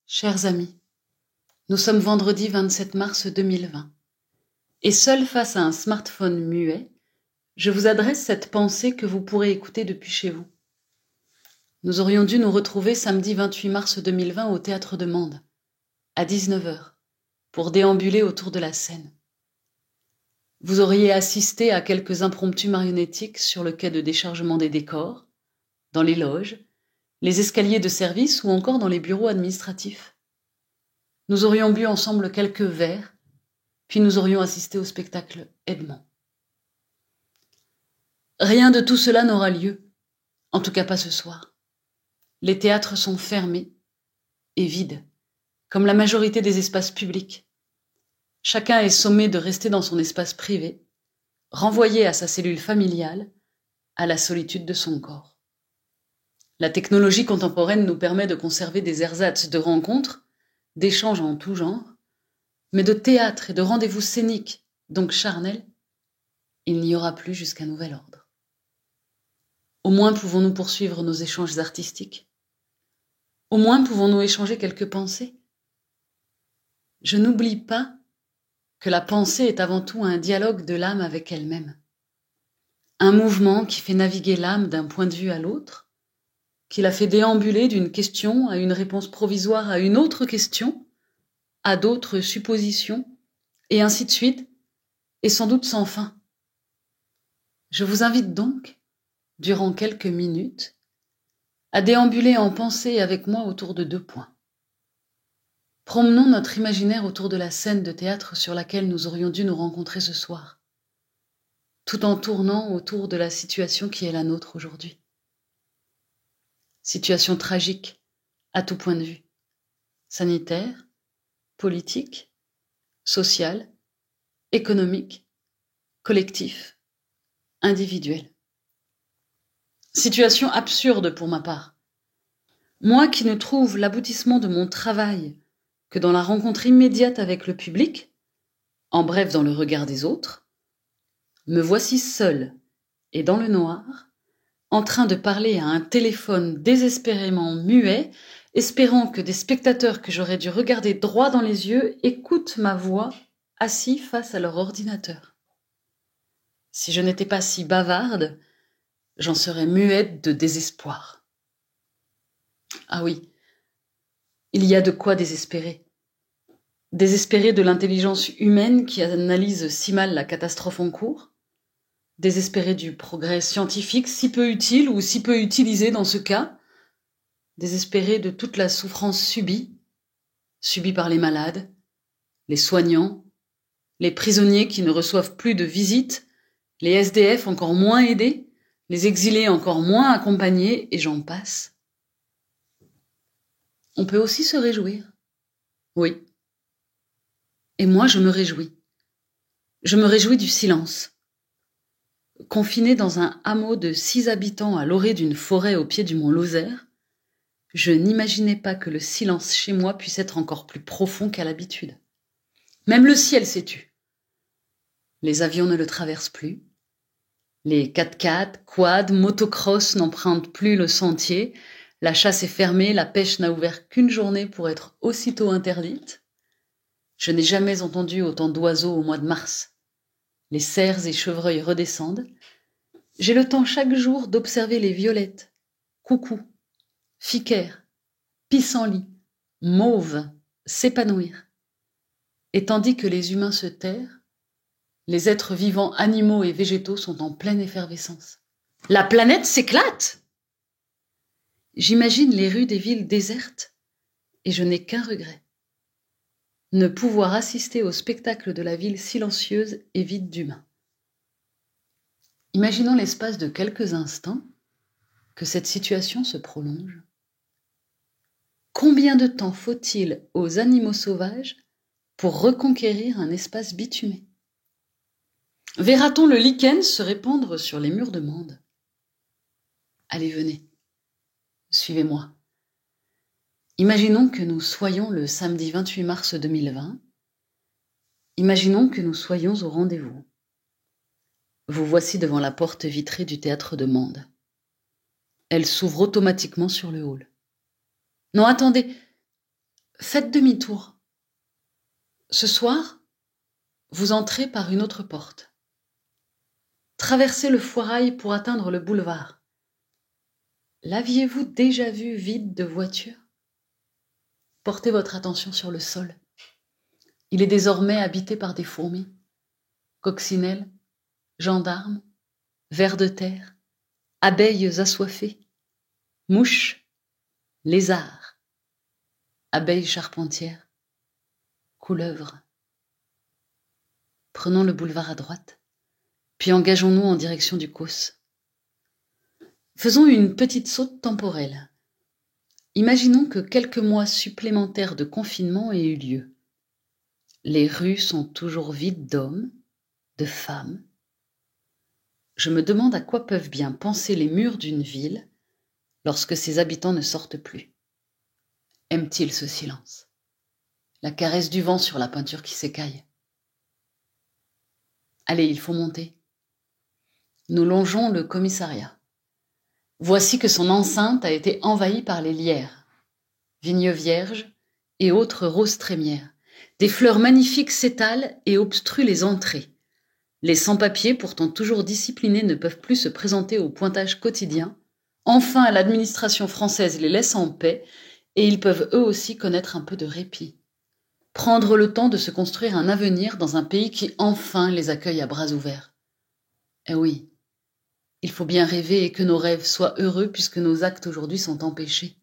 Chers amis, nous sommes vendredi 27 mars 2020 et seul face à un smartphone muet, je vous adresse cette pensée que vous pourrez écouter depuis chez vous. Nous aurions dû nous retrouver samedi 28 mars 2020 au Théâtre de Mende, à 19h, pour déambuler autour de la scène. Vous auriez assisté à quelques impromptus marionnettiques sur le quai de déchargement des décors, dans les loges, les escaliers de service ou encore dans les bureaux administratifs. Nous aurions bu ensemble quelques verres, puis nous aurions assisté au spectacle Edmond. Rien de tout cela n'aura lieu, en tout cas pas ce soir. Les théâtres sont fermés et vides, comme la majorité des espaces publics. Chacun est sommé de rester dans son espace privé, renvoyé à sa cellule familiale, à la solitude de son corps. La technologie contemporaine nous permet de conserver des ersatz de rencontres, d'échanges en tout genre, mais de théâtre et de rendez-vous scéniques, donc charnels, il n'y aura plus jusqu'à nouvel ordre. Au moins pouvons-nous poursuivre nos échanges artistiques. Au moins pouvons-nous échanger quelques pensées. Je n'oublie pas que la pensée est avant tout un dialogue de l'âme avec elle-même. Un mouvement qui fait naviguer l'âme d'un point de vue à l'autre, qui la fait déambuler d'une question à une réponse provisoire à une autre question, à d'autres suppositions, et ainsi de suite, et sans doute sans fin. Je vous invite donc, durant quelques minutes, à déambuler en pensée avec moi autour de 2 points. Promenons notre imaginaire autour de la scène de théâtre sur laquelle nous aurions dû nous rencontrer ce soir, tout en tournant autour de la situation qui est la nôtre aujourd'hui. Situation tragique, à tout point de vue, sanitaire, politique, social, économique, collectif, individuel. Situation absurde pour ma part. Moi qui ne trouve l'aboutissement de mon travail que dans la rencontre immédiate avec le public, en bref dans le regard des autres, me voici seule et dans le noir, en train de parler à un téléphone désespérément muet, espérant que des spectateurs que j'aurais dû regarder droit dans les yeux écoutent ma voix assis face à leur ordinateur. Si je n'étais pas si bavarde, j'en serais muette de désespoir. Ah oui, il y a de quoi désespérer. Désespérer de l'intelligence humaine qui analyse si mal la catastrophe en cours, désespérer du progrès scientifique si peu utile ou si peu utilisé dans ce cas, désespérer de toute la souffrance subie par les malades, les soignants, les prisonniers qui ne reçoivent plus de visites, les SDF encore moins aidés, les exilés encore moins accompagnés, et j'en passe. On peut aussi se réjouir. Oui. Et moi, je me réjouis. Je me réjouis du silence. Confiné dans un hameau de 6 habitants à l'orée d'une forêt au pied du mont Lozère, je n'imaginais pas que le silence chez moi puisse être encore plus profond qu'à l'habitude. Même le ciel s'est tu. Les avions ne le traversent plus. Les 4x4, quad, motocross n'empruntent plus le sentier. La chasse est fermée, la pêche n'a ouvert qu'une journée pour être aussitôt interdite. Je n'ai jamais entendu autant d'oiseaux au mois de mars. Les cerfs et chevreuils redescendent. J'ai le temps chaque jour d'observer les violettes, coucous, ficaires, pissenlits, mauves s'épanouir. Et tandis que les humains se terrent, les êtres vivants, animaux et végétaux sont en pleine effervescence. La planète s'éclate! J'imagine les rues des villes désertes et je n'ai qu'un regret. Ne pouvoir assister au spectacle de la ville silencieuse et vide d'humains. Imaginons l'espace de quelques instants que cette situation se prolonge. Combien de temps faut-il aux animaux sauvages pour reconquérir un espace bitumé? Verra-t-on le lichen se répandre sur les murs de Mende? Allez, venez, suivez-moi. Imaginons que nous soyons le samedi 28 mars 2020. Imaginons que nous soyons au rendez-vous. Vous voici devant la porte vitrée du théâtre de Mende. Elle s'ouvre automatiquement sur le hall. Non, attendez, Faites demi-tour. Ce soir, vous entrez par une autre porte. Traversez le Foirail pour atteindre le boulevard. L'aviez-vous déjà vu vide de voitures? Portez votre attention sur le sol. Il est désormais habité par des fourmis, coccinelles, gendarmes, vers de terre, abeilles assoiffées, mouches, lézards, abeilles charpentières, couleuvres. Prenons le boulevard à droite, puis engageons-nous en direction du Causse. Faisons une petite saute temporelle. Imaginons que quelques mois supplémentaires de confinement aient eu lieu. Les rues sont toujours vides d'hommes, de femmes. Je me demande à quoi peuvent bien penser les murs d'une ville lorsque ses habitants ne sortent plus. Aiment-ils ce silence? La caresse du vent sur la peinture qui s'écaille. Allez, il faut monter. Nous longeons le commissariat. Voici que son enceinte a été envahie par les lierres, vignes vierges et autres roses trémières. Des fleurs magnifiques s'étalent et obstruent les entrées. Les sans-papiers, pourtant toujours disciplinés, ne peuvent plus se présenter au pointage quotidien. Enfin, l'administration française les laisse en paix et ils peuvent eux aussi connaître un peu de répit. Prendre le temps de se construire un avenir dans un pays qui enfin les accueille à bras ouverts. Eh oui, il faut bien rêver et que nos rêves soient heureux puisque nos actes aujourd'hui sont empêchés.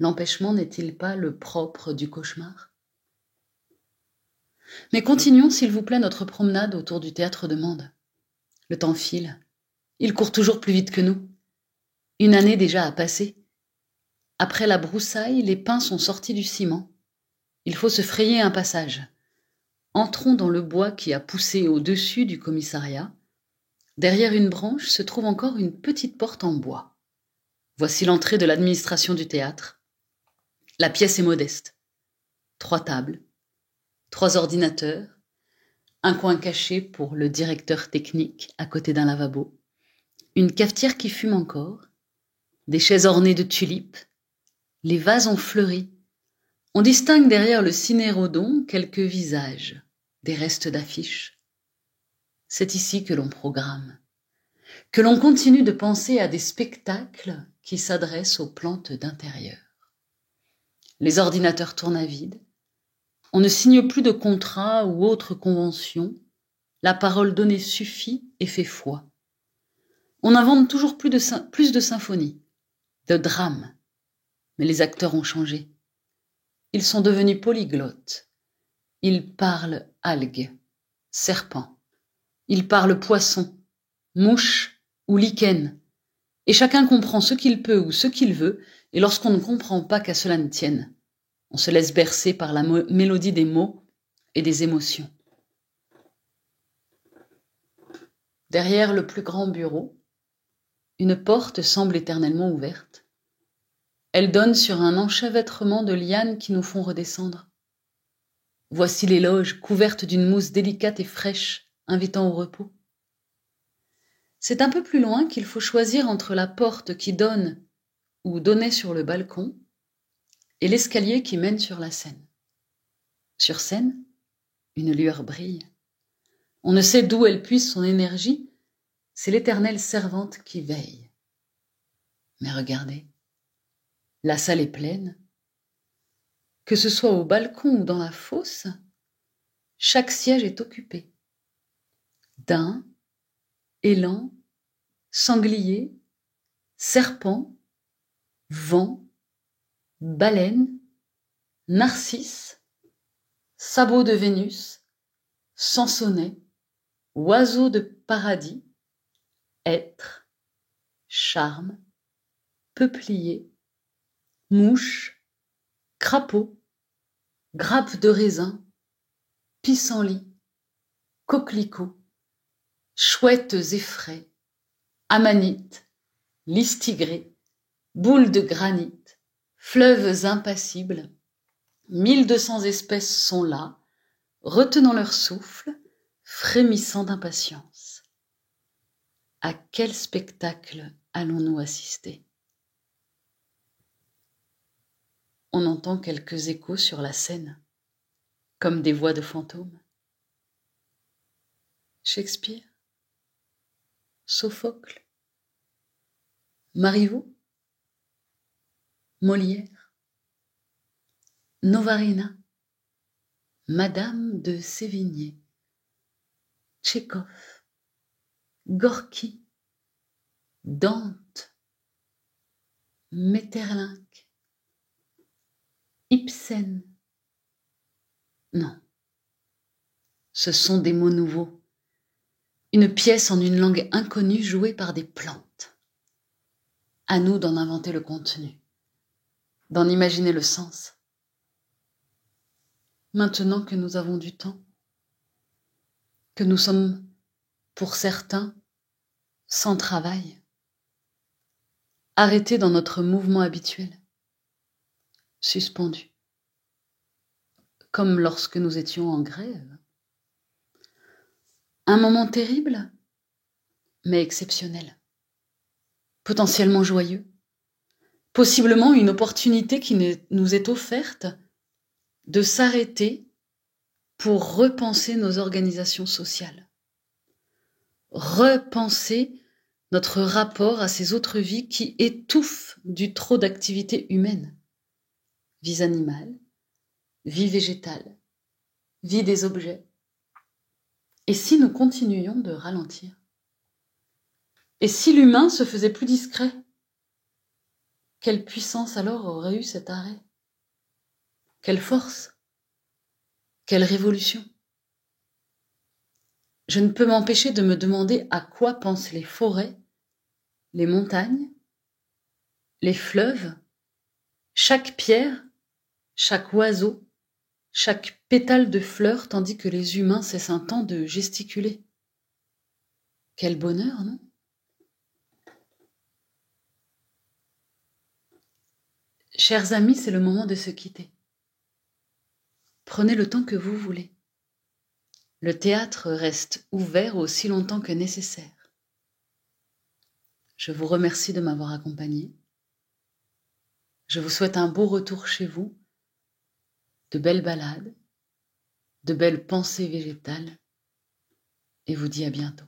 L'empêchement n'est-il pas le propre du cauchemar? Mais continuons, s'il vous plaît, notre promenade autour du théâtre de Mende. Le temps file. Il court toujours plus vite que nous. Une année déjà a passé. Après la broussaille, les pins sont sortis du ciment. Il faut se frayer un passage. Entrons dans le bois qui a poussé au-dessus du commissariat. Derrière une branche se trouve encore une petite porte en bois. Voici l'entrée de l'administration du théâtre. La pièce est modeste. 3 tables, 3 ordinateurs, un coin caché pour le directeur technique à côté d'un lavabo, une cafetière qui fume encore, des chaises ornées de tulipes, les vases ont fleuri. On distingue derrière le cinérodon quelques visages, des restes d'affiches. C'est ici que l'on programme, que l'on continue de penser à des spectacles qui s'adressent aux plantes d'intérieur. Les ordinateurs tournent à vide. On ne signe plus de contrat ou autre convention. La parole donnée suffit et fait foi. On invente toujours plus de symphonies, de drames. Mais les acteurs ont changé. Ils sont devenus polyglottes. Ils parlent algues, serpents. Ils parlent poissons, mouches ou lichens. Et chacun comprend ce qu'il peut ou ce qu'il veut, et lorsqu'on ne comprend pas qu'à cela ne tienne, on se laisse bercer par la mélodie des mots et des émotions. Derrière le plus grand bureau, une porte semble éternellement ouverte. Elle donne sur un enchevêtrement de lianes qui nous font redescendre. Voici les loges couvertes d'une mousse délicate et fraîche, invitant au repos. C'est un peu plus loin qu'il faut choisir entre la porte qui donne ou donnait sur le balcon et l'escalier qui mène sur la scène. Sur scène, une lueur brille. On ne sait d'où elle puise son énergie, c'est l'éternelle servante qui veille. Mais regardez, la salle est pleine. Que ce soit au balcon ou dans la fosse, chaque siège est occupé. Daims, élans, sangliers, serpents, vents, baleines, narcisses, sabots de Vénus, sansonnets, oiseaux de paradis, hêtres, charmes, peupliers, mouches, crapauds, grappes de raisin, pissenlits, coquelicots, chouettes effraies, amanites, listigrés, boules de granit, fleuves impassibles, 1200 espèces sont là, retenant leur souffle, frémissant d'impatience. À quel spectacle allons-nous assister? on entend quelques échos sur la scène, comme des voix de fantômes. Shakespeare, Sophocle, Marivaux, Molière, Novarina, Madame de Sévigné, Tchekhov, Gorky, Dante, Maeterlinck, Ibsen. Non, ce sont des mots nouveaux. Une pièce en une langue inconnue jouée par des plantes. À nous d'en inventer le contenu, d'en imaginer le sens. Maintenant que nous avons du temps, que nous sommes, pour certains, sans travail, arrêtés dans notre mouvement habituel, suspendus, comme lorsque nous étions en grève. Un moment terrible, mais exceptionnel, potentiellement joyeux, possiblement une opportunité qui nous est offerte de s'arrêter pour repenser nos organisations sociales, repenser notre rapport à ces autres vies qui étouffent du trop d'activité humaine. Vie animale, vie végétale, vie des objets. Et si nous continuions de ralentir? Et si l'humain se faisait plus discret? Quelle puissance alors aurait eu cet arrêt? Quelle force? Quelle révolution? Je ne peux m'empêcher de me demander à quoi pensent les forêts, les montagnes, les fleuves, chaque pierre, chaque oiseau, chaque pétale de fleur, tandis que les humains cessent un temps de gesticuler. Quel bonheur, non? Chers amis, c'est le moment de se quitter. Prenez le temps que vous voulez. Le théâtre reste ouvert aussi longtemps que nécessaire. Je vous remercie de m'avoir accompagné. Je vous souhaite un beau retour chez vous, de belles balades, de belles pensées végétales, et vous dis à bientôt.